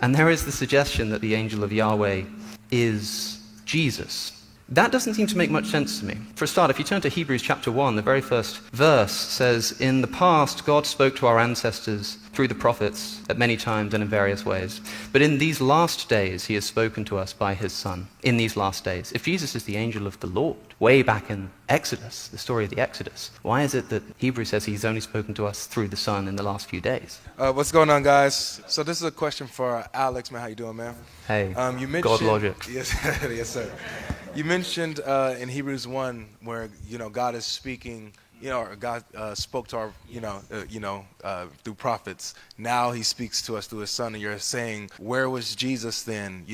And there is the suggestion that the angel of Yahweh is Jesus. That doesn't seem to make much sense to me. For a start, if you turn to Hebrews chapter 1, the very first verse says, "In the past, God spoke to our ancestors through the prophets at many times and in various ways. But in these last days, he has spoken to us by his Son." In these last days. If Jesus is the angel of the Lord, way back in Exodus, the story of the Exodus, why is it that Hebrews says he's only spoken to us through the Son in the last few days? What's going on, guys? So this is a question for Alex, man. How you doing, man? Hey, you mentioned GodLogic. Yes, yes, sir. You mentioned in Hebrews 1 where God is speaking, or God spoke to our, through prophets. Now He speaks to us through His Son, and you're saying, where was Jesus then?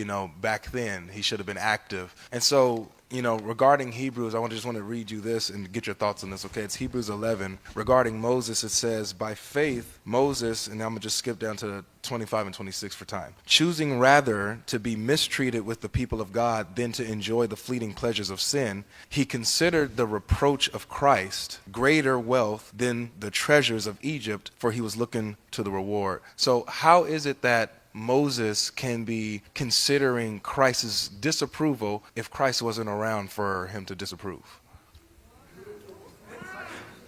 Back then He should have been active. And so, regarding Hebrews, I just want to read you this and get your thoughts on this. Okay, it's Hebrews 11. Regarding Moses, it says, "By faith, Moses," and I'm going to just skip down to 25 and 26 for time, "choosing rather to be mistreated with the people of God than to enjoy the fleeting pleasures of sin, he considered the reproach of Christ greater wealth than the treasures of Egypt, for he was looking to the reward." So how is it that Moses can be considering Christ's disapproval if Christ wasn't around for him to disapprove?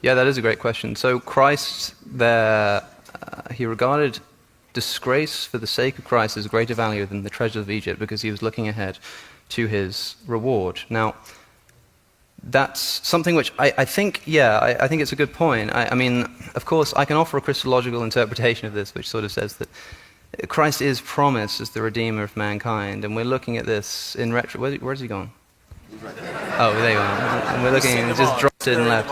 Yeah, that is a great question. So Christ there, he regarded disgrace for the sake of Christ as greater value than the treasures of Egypt because he was looking ahead to his reward. Now, that's something which I think it's a good point. I mean, of course, I can offer a Christological interpretation of this, which sort of says that Christ is promised as the Redeemer of mankind, and we're looking at this in retro. Where's he gone? Oh, there you are. And we're looking, and just dropped it and left.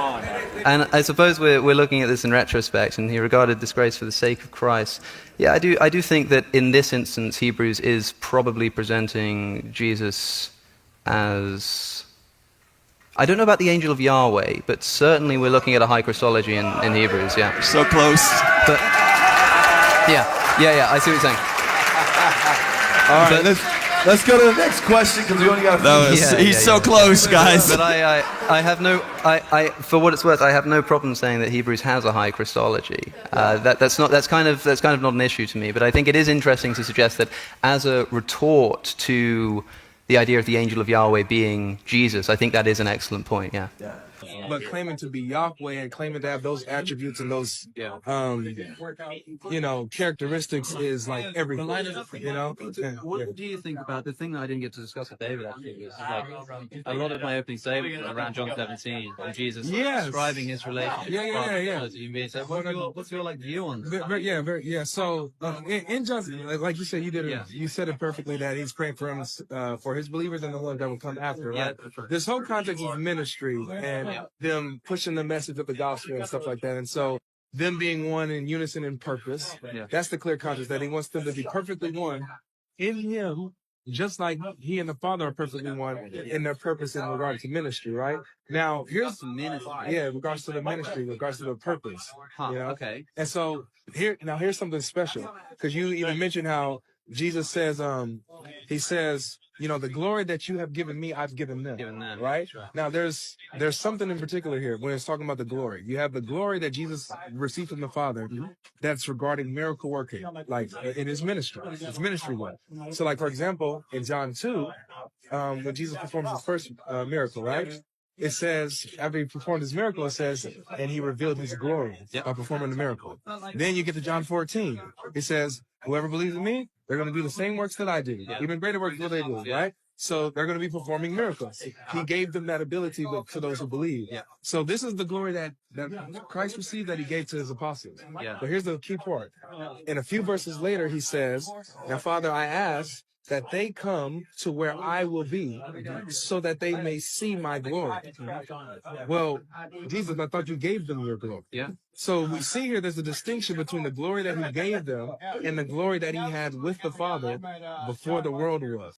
And I suppose we're looking at this in retrospect, and he regarded disgrace for the sake of Christ. Yeah, I do think that in this instance, Hebrews is probably presenting Jesus as, I don't know about the angel of Yahweh, but certainly we're looking at a high Christology in Hebrews, yeah. So close. But, yeah, I see what you're saying. All right, let's go to the next question because we only got a few. He's so close, guys. But I have no, for what it's worth, I have no problem saying that Hebrews has a high Christology. That's kind of not an issue to me. But I think it is interesting to suggest that as a retort to the idea of the angel of Yahweh being Jesus, I think that is an excellent point. Yeah. But claiming to be Yahweh and claiming to have those attributes and those, characteristics is like everything. What do you think about the thing that I didn't get to discuss with David? Actually, is like a lot of my opening statement around John 17 and Jesus describing his relationship. So what's your view on this? So in John, like you said, you said it perfectly that he's praying for him, for his believers and the ones that will come after. Right? Yeah, sure. This whole context of ministry and them pushing the message of the gospel and stuff like that. And so them being one in unison in purpose, that's the clear conscience that he wants them to be perfectly one in him, just like he and the Father are perfectly one in their purpose in regard to ministry, right? Now, here's ministry. in regards to the ministry, in regards to the purpose. Okay. And so here's something special, because you even mentioned how Jesus says, he says, the glory that you have given me, I've given them. Right? Now, there's something in particular here when it's talking about the glory. You have the glory that Jesus received from the Father that's regarding miracle working, like in his ministry. It's ministry work. So, like, for example, in John 2, when Jesus performs his first miracle, right? It says, after he performed his miracle, it says, and he revealed his glory by performing the miracle. Then you get to John 14. It says, whoever believes in me, they're going to do the same works that I do. Even greater works will they do, right? So they're going to be performing miracles. He gave them that ability to those who believe. So this is the glory that Christ received that he gave to his apostles. But here's the key part. In a few verses later, he says, now, Father, I ask that they come to where I will be so that they may see my glory. Well, Jesus, I thought you gave them your glory. So we see here there's a distinction between the glory that he gave them and the glory that he had with the Father before the world was.